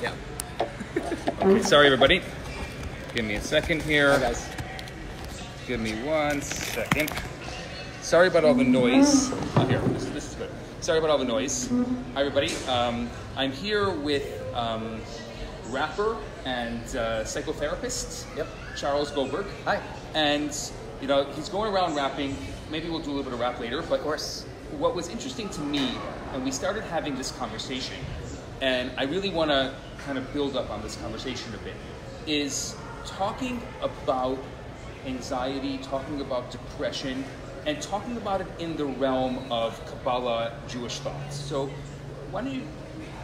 Yeah. Okay, sorry everybody. Give me a second here. Hi guys. Give me 1 second. Sorry about all the noise. Oh, here, this is good. Sorry about all the noise. Hi everybody. I'm here with rapper and psychotherapist, Charles Goldberg. Hi. And you know, he's going around rapping. Maybe we'll do a little bit of rap later, but Of course. what was interesting to me, and we started having this conversation, and I really want to kind of build up on this conversation a bit, is talking about anxiety, talking about depression, and talking about it in the realm of Kabbalah Jewish thoughts. So why don't you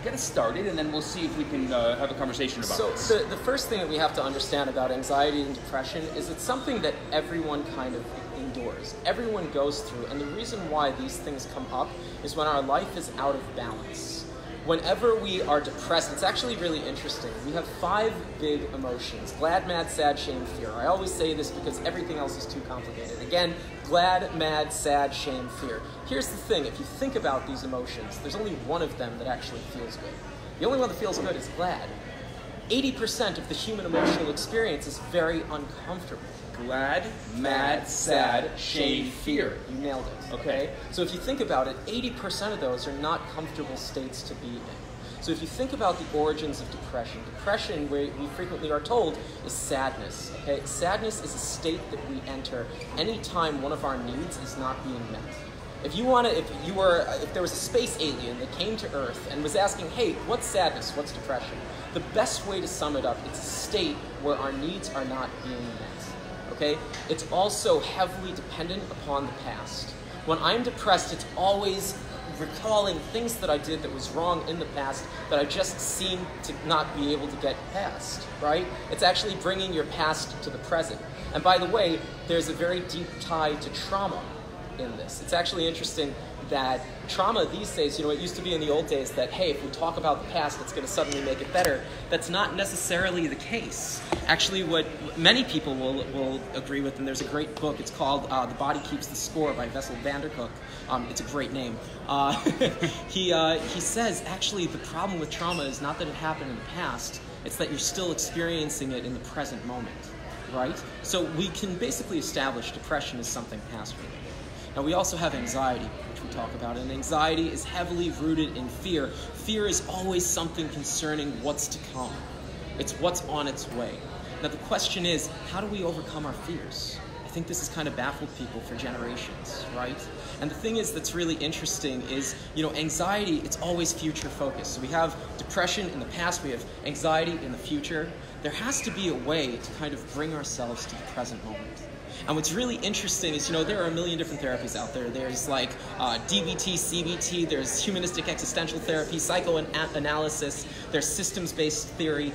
get us started, and then we'll see if we can have a conversation about this. So the first thing that we have to understand about anxiety and depression is it's something that everyone kind of endures. Everyone goes through, and the reason why these things come up is when our life is out of balance. Whenever we are depressed, it's actually really interesting. We have 5 big emotions: glad, mad, sad, shame, fear. I always say this because everything else is too complicated. Again, glad, mad, sad, shame, fear. Here's the thing, if you think about these emotions, there's only one of them that actually feels good. The only one that feels good is glad. 80% of the human emotional experience is very uncomfortable. Glad, mad, sad, shame, fear. You nailed it, okay? So if you think about it, 80% of those are not comfortable states to be in. So if you think about the origins of depression, we frequently are told, is sadness, okay? Sadness is a state that we enter anytime one of our needs is not being met. If there was a space alien that came to Earth and was asking, hey, what's sadness, what's depression? The best way to sum it up, it's a state where our needs are not being met. Okay? It's also heavily dependent upon the past. When I'm depressed, it's always recalling things that I did that was wrong in the past that I just seem to not be able to get past, right? It's actually bringing your past to the present. And by the way, there's a very deep tie to trauma in this. It's actually interesting that trauma these days, it used to be in the old days that, hey, if we talk about the past, it's going to suddenly make it better. That's not necessarily the case. Actually, what many people will agree with, and there's a great book, it's called The Body Keeps the Score by Bessel van der Kolk. It's a great name. He says, actually, the problem with trauma is not that it happened in the past, it's that you're still experiencing it in the present moment, right? So we can basically establish depression as something past-related. Now, we also have anxiety, which we talk about, and anxiety is heavily rooted in fear. Fear is always something concerning what's to come. It's what's on its way. Now, the question is, how do we overcome our fears? I think this has kind of baffled people for generations, right? And the thing is that's really interesting is, anxiety, it's always future-focused. So we have depression in the past, we have anxiety in the future. There has to be a way to kind of bring ourselves to the present moment. And what's really interesting is, there are a million different therapies out there. There's like DBT, CBT, there's humanistic existential therapy, psychoanalysis, there's systems-based theory.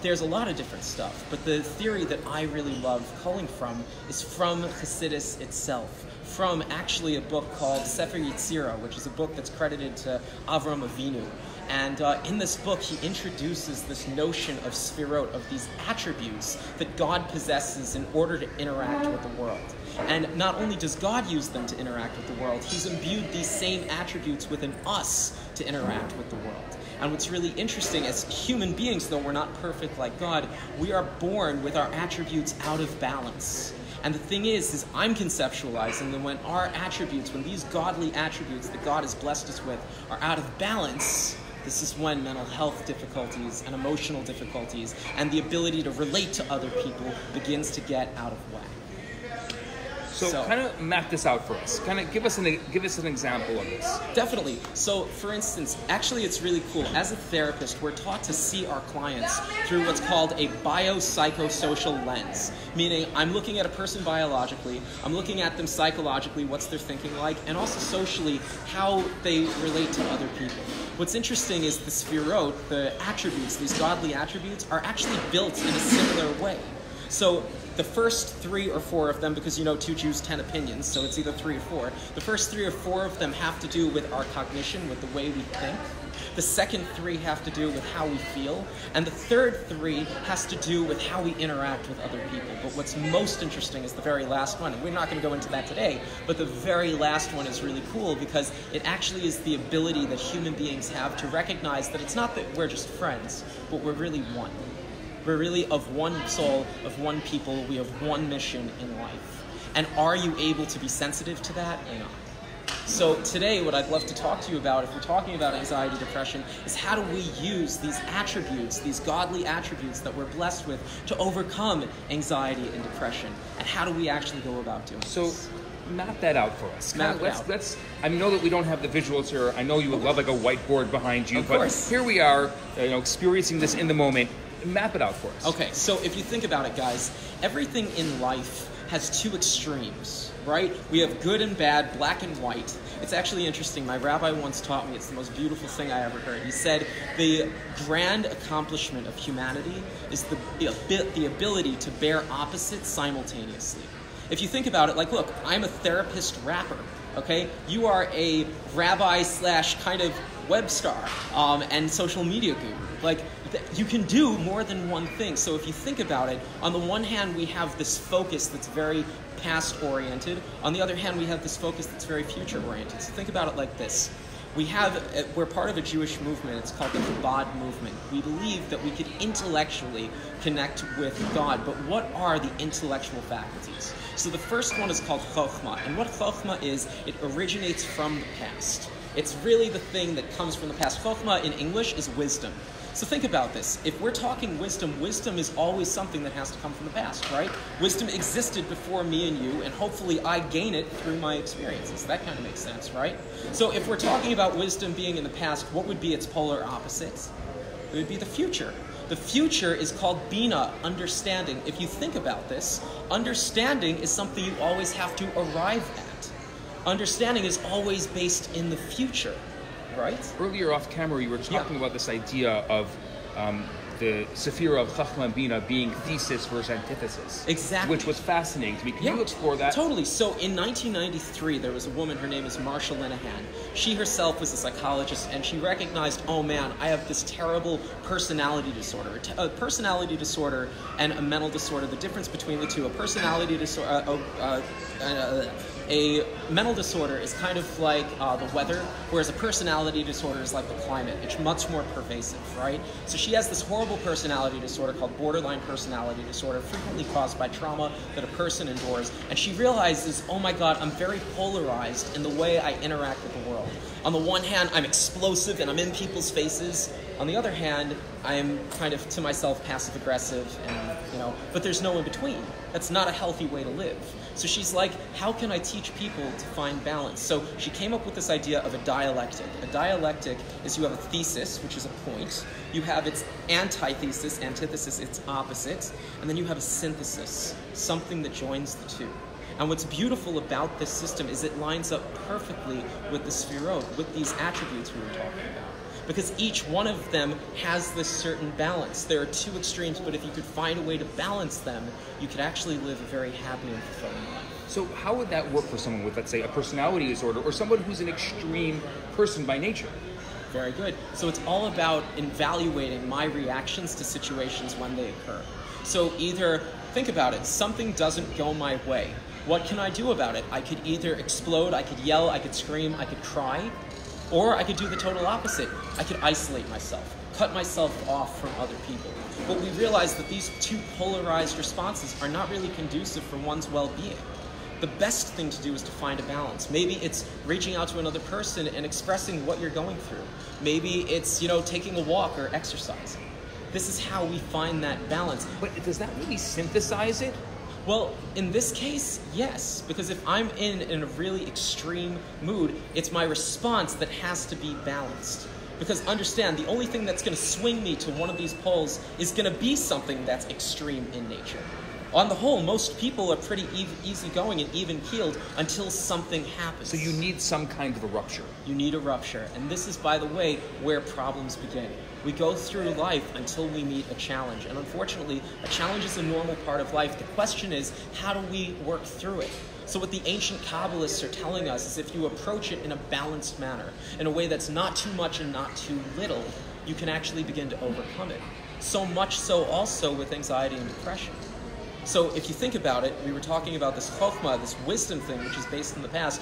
There's a lot of different stuff. But the theory that I really love calling from is from Hasidus itself, from actually a book called Sefer Yetzirah, which is a book that's credited to Avram Avinu. And in this book, he introduces this notion of sfirot, of these attributes that God possesses in order to interact with the world. And not only does God use them to interact with the world, he's imbued these same attributes within us to interact with the world. And what's really interesting, as human beings, though we're not perfect like God, we are born with our attributes out of balance. And the thing is I'm conceptualizing that when our attributes, when these godly attributes that God has blessed us with are out of balance, this is when mental health difficulties and emotional difficulties and the ability to relate to other people begins to get out of whack. So kind of map this out for us. Kind of give us an example of this. Definitely. So, for instance, actually it's really cool. As a therapist, we're taught to see our clients through what's called a biopsychosocial lens. Meaning, I'm looking at a person biologically, I'm looking at them psychologically, what's their thinking like, and also socially, how they relate to other people. What's interesting is the sfirot, the attributes, these godly attributes, are actually built in a similar way. So the first 3 or 4 of them, because 2 Jews, 10 opinions, so it's either 3 or 4. The first 3 or 4 of them have to do with our cognition, with the way we think. The second 3 have to do with how we feel. And the third 3 has to do with how we interact with other people. But what's most interesting is the very last one. And we're not going to go into that today, but the very last one is really cool because it actually is the ability that human beings have to recognize that it's not that we're just friends, but we're really one. We're really of one soul, of one people. We have one mission in life. And are you able to be sensitive to that or not? So today, what I'd love to talk to you about, if we're talking about anxiety, depression, is how do we use these attributes, these godly attributes that we're blessed with, to overcome anxiety and depression? And how do we actually go about doing this? So map that out for us. Let's I know that we don't have the visuals here. I know you would love like a whiteboard behind you, of but course. Here we are, experiencing this in the moment. Map it out for us. Okay, so if you think about it, guys, everything in life has 2 extremes, right? We have good and bad, black and white. It's actually interesting. My rabbi once taught me, it's the most beautiful thing I ever heard. He said, the grand accomplishment of humanity is the ability to bear opposites simultaneously. If you think about it, like, look, I'm a therapist rapper, okay? You are a rabbi / kind of web star and social media guru. Like, you can do more than one thing. So if you think about it, on the one hand, we have this focus that's very past-oriented. On the other hand, we have this focus that's very future-oriented. So think about it like this. We're part of a Jewish movement. It's called the Chabad movement. We believe that we could intellectually connect with God, but what are the intellectual faculties? So the first one is called Chokhmah, and what Chokhmah is, it originates from the past. It's really the thing that comes from the past. Chokhmah in English is wisdom. So think about this. If we're talking wisdom, wisdom is always something that has to come from the past, right? Wisdom existed before me and you, and hopefully I gain it through my experiences. That kind of makes sense, right? So if we're talking about wisdom being in the past, what would be its polar opposites? It would be the future. The future is called Bina, understanding. If you think about this, understanding is something you always have to arrive at. Understanding is always based in the future. Right? Earlier off camera, you were talking about this idea of the Sephira of Chachma and Bina being thesis versus antithesis. Exactly. Which was fascinating to me. Can you explore that? Totally. So in 1993, there was a woman, her name is Marsha Linehan. She herself was a psychologist, and she recognized, oh man, I have this terrible personality disorder. A personality disorder and a mental disorder, the difference between the two, a personality disorder, a mental disorder is kind of like the weather, whereas a personality disorder is like the climate. It's much more pervasive, right? So she has this horrible personality disorder called borderline personality disorder, frequently caused by trauma that a person endures. And she realizes, oh my God, I'm very polarized in the way I interact with the world. On the one hand, I'm explosive and I'm in people's faces. On the other hand, I am kind of, to myself, passive-aggressive, and, but there's no in between. That's not a healthy way to live. So she's like, how can I teach people to find balance? So she came up with this idea of a dialectic. A dialectic is you have a thesis, which is a point. You have its antithesis, antithesis, its opposite. And then you have a synthesis, something that joins the two. And what's beautiful about this system is it lines up perfectly with the Sphirot, with these attributes we were talking about. Because each one of them has this certain balance. There are 2 extremes, but if you could find a way to balance them, you could actually live a very happy and fulfilling life. So how would that work for someone with, let's say, a personality disorder, or someone who's an extreme person by nature? Very good. So it's all about evaluating my reactions to situations when they occur. So either, think about it, something doesn't go my way. What can I do about it? I could either explode, I could yell, I could scream, I could cry, or I could do the total opposite. I could isolate myself, cut myself off from other people. But we realize that these 2 polarized responses are not really conducive for one's well-being. The best thing to do is to find a balance. Maybe it's reaching out to another person and expressing what you're going through. Maybe it's, taking a walk or exercising. This is how we find that balance. But does that really synthesize it? Well, in this case, yes, because if I'm in a really extreme mood, it's my response that has to be balanced. Because understand, the only thing that's going to swing me to one of these poles is going to be something that's extreme in nature. On the whole, most people are pretty easygoing and even-keeled until something happens. So you need some kind of a rupture. You need a rupture. And this is, by the way, where problems begin. We go through life until we meet a challenge. And unfortunately, a challenge is a normal part of life. The question is, how do we work through it? So what the ancient Kabbalists are telling us is if you approach it in a balanced manner, in a way that's not too much and not too little, you can actually begin to overcome it. So much so also with anxiety and depression. So if you think about it, we were talking about this chokhmah, this wisdom thing, which is based in the past.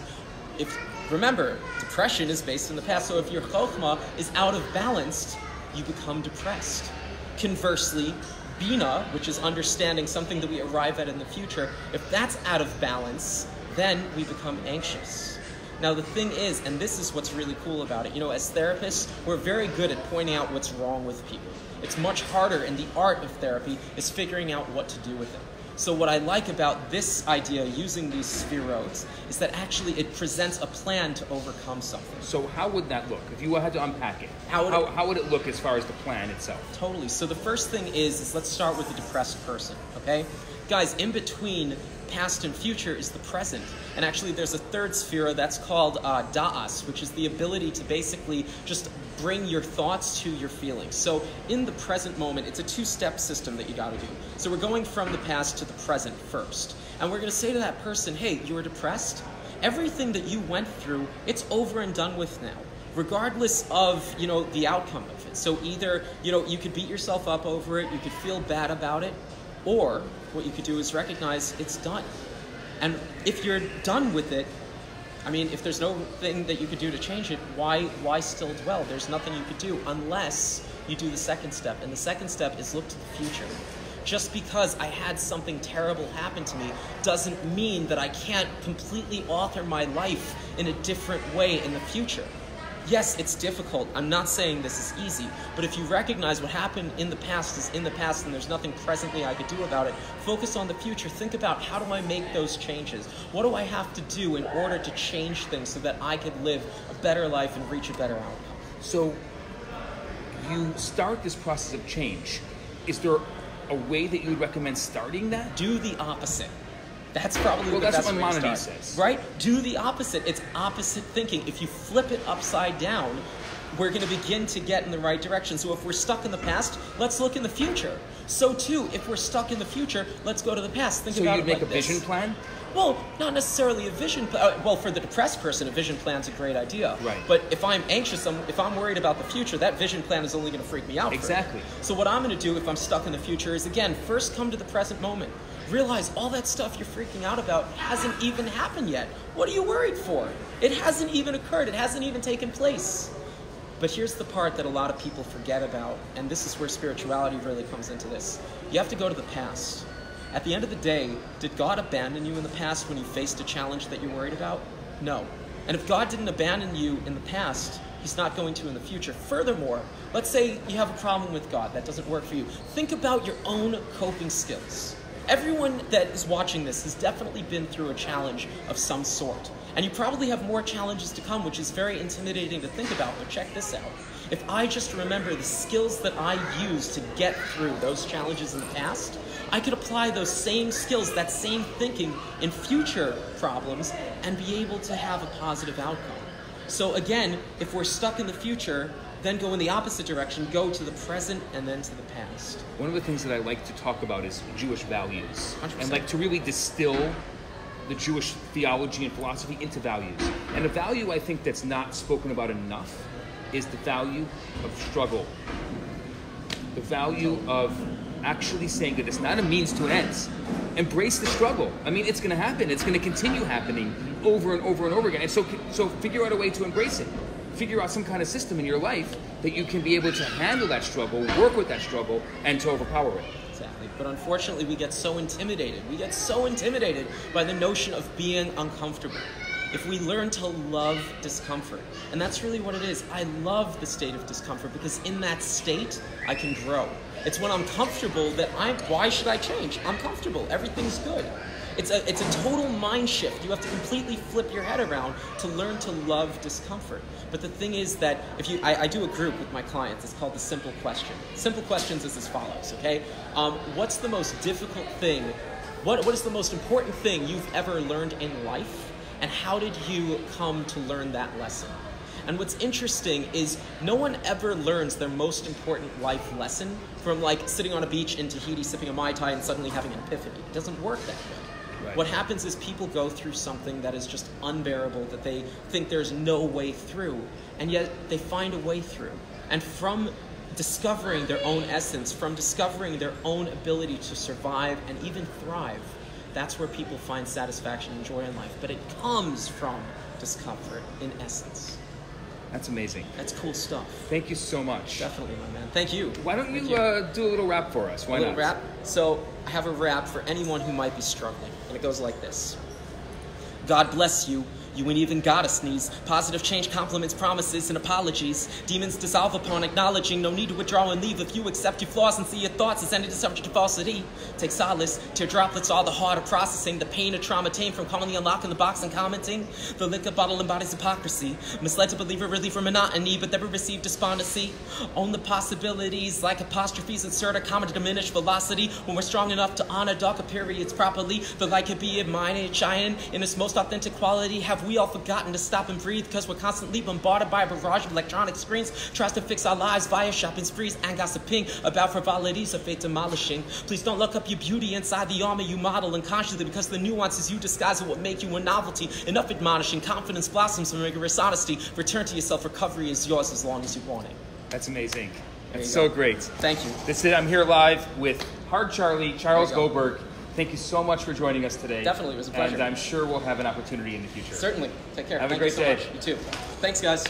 Remember, depression is based in the past, so if your chokhmah is out of balance, you become depressed. Conversely, bina, which is understanding something that we arrive at in the future, if that's out of balance, then we become anxious. Now the thing is, and this is what's really cool about it, as therapists, we're very good at pointing out what's wrong with people. It's much harder, and the art of therapy is figuring out what to do with it. So what I like about this idea, using these spheroids, is that actually it presents a plan to overcome something. So how would that look? If you had to unpack it, how would it look as far as the plan itself? Totally. So the first thing is let's start with the depressed person, okay? Guys, in between past and future is the present. And actually there's a third sphere that's called da'as, which is the ability to basically just bring your thoughts to your feelings. So in the present moment, it's a two-step system that you gotta do. So we're going from the past to the present first. And we're gonna say to that person, hey, you were depressed? Everything that you went through, it's over and done with now, regardless of, the outcome of it. So either, you could beat yourself up over it, you could feel bad about it, or what you could do is recognize it's done. And if you're done with it, if there's no thing that you could do to change it, why still dwell? There's nothing you could do unless you do the second step. And the second step is look to the future. Just because I had something terrible happen to me doesn't mean that I can't completely alter my life in a different way in the future. Yes, it's difficult. I'm not saying this is easy, but if you recognize what happened in the past is in the past and there's nothing presently I could do about it, focus on the future. Think about, how do I make those changes? What do I have to do in order to change things so that I could live a better life and reach a better outcome? So you start this process of change. Is there a way that you would recommend starting that? Do the opposite. That's probably the best way to start. Well, that's what Maimonides says. Right? Do the opposite. It's opposite thinking. If you flip it upside down, we're going to begin to get in the right direction. So if we're stuck in the past, let's look in the future. So too, if we're stuck in the future, let's go to the past. Think about it like this. So you'd make a vision plan? Well, not necessarily a vision plan. Well, for the depressed person, a vision plan's a great idea. Right. But if I'm anxious, if I'm worried about the future, that vision plan is only going to freak me out. Exactly. So what I'm going to do if I'm stuck in the future is, again, first come to the present moment. Realize all that stuff you're freaking out about hasn't even happened yet. What are you worried for? It hasn't even occurred. It hasn't even taken place. But here's the part that a lot of people forget about, and this is where spirituality really comes into this. You have to go to the past. At the end of the day, did God abandon you in the past when you faced a challenge that you're worried about? No. And if God didn't abandon you in the past, He's not going to in the future. Furthermore, let's say you have a problem with God. That doesn't work for you. Think about your own coping skills. Everyone that is watching this has definitely been through a challenge of some sort. And you probably have more challenges to come, which is very intimidating to think about, but check this out. If I just remember the skills that I used to get through those challenges in the past, I could apply those same skills, that same thinking in future problems and be able to have a positive outcome. So again, if we're stuck in the future, then go in the opposite direction, go to the present and then to the past. One of the things that I like to talk about is Jewish values. 100%. And like to really distill the Jewish theology and philosophy into values. And a value I think that's not spoken about enough is the value of struggle. The value of actually saying that it's not a means to an end. Embrace the struggle. It's going to happen. It's going to continue happening over and over and over again. And so figure out a way to embrace it. Figure out some kind of system in your life that you can be able to handle that struggle, work with that struggle, and to overpower it. Exactly. But unfortunately, we get so intimidated. We get so intimidated by the notion of being uncomfortable. If we learn to love discomfort, and that's really what it is. I love the state of discomfort because in that state, I can grow. It's when I'm comfortable that why should I change? I'm comfortable. Everything's good. It's a total mind shift. You have to completely flip your head around to learn to love discomfort. But the thing is that I do a group with my clients. It's called the Simple Question. Simple Questions is as follows, okay? What's the most difficult thing? What is the most important thing you've ever learned in life? And how did you come to learn that lesson? And what's interesting is no one ever learns their most important life lesson from like sitting on a beach in Tahiti sipping a Mai Tai and suddenly having an epiphany. It doesn't work that way. Right. What happens is people go through something that is just unbearable, that they think there's no way through, and yet they find a way through. And from discovering their own essence, from discovering their own ability to survive and even thrive, that's where people find satisfaction and joy in life. But it comes from discomfort, in essence. That's amazing. That's cool stuff. Thank you so much. Definitely, my man. Thank you. Why don't you do a little rap for us? Why a little not? rap? So I have a rap for anyone who might be struggling, and it goes like this. God bless you. You ain't even gotta sneeze. Positive change, compliments, promises, and apologies. Demons dissolve upon acknowledging. No need to withdraw and leave if you accept your flaws and see your thoughts as any subject to falsity. Take solace. Tear droplets, all the harder processing. The pain or trauma tamed from calling the unlock in the box and commenting. The liquor bottle embodies hypocrisy. Misled to believe a relief from monotony, but never received despondency. Own the possibilities like apostrophes. Insert a comma to diminish velocity. When we're strong enough to honor darker periods properly, the light could be admired, shining in its most authentic quality. Have we all forgotten to stop and breathe because we're constantly bombarded by a barrage of electronic screens, tries to fix our lives via shopping sprees and gossiping about frivolities of fate demolishing. Please don't look up your beauty inside the armor you model unconsciously, because the nuances you disguise are what make you a novelty. Enough admonishing, confidence blossoms from rigorous honesty. Return to yourself, recovery is yours as long as you want it. That's amazing. That's so great. Thank you. That's it. I'm here live with HARDCHARLiE Charles Goldberg. Thank you so much for joining us today. Definitely, it was a pleasure. And I'm sure we'll have an opportunity in the future. Certainly. Take care. Have a great day. You too. Thanks, guys.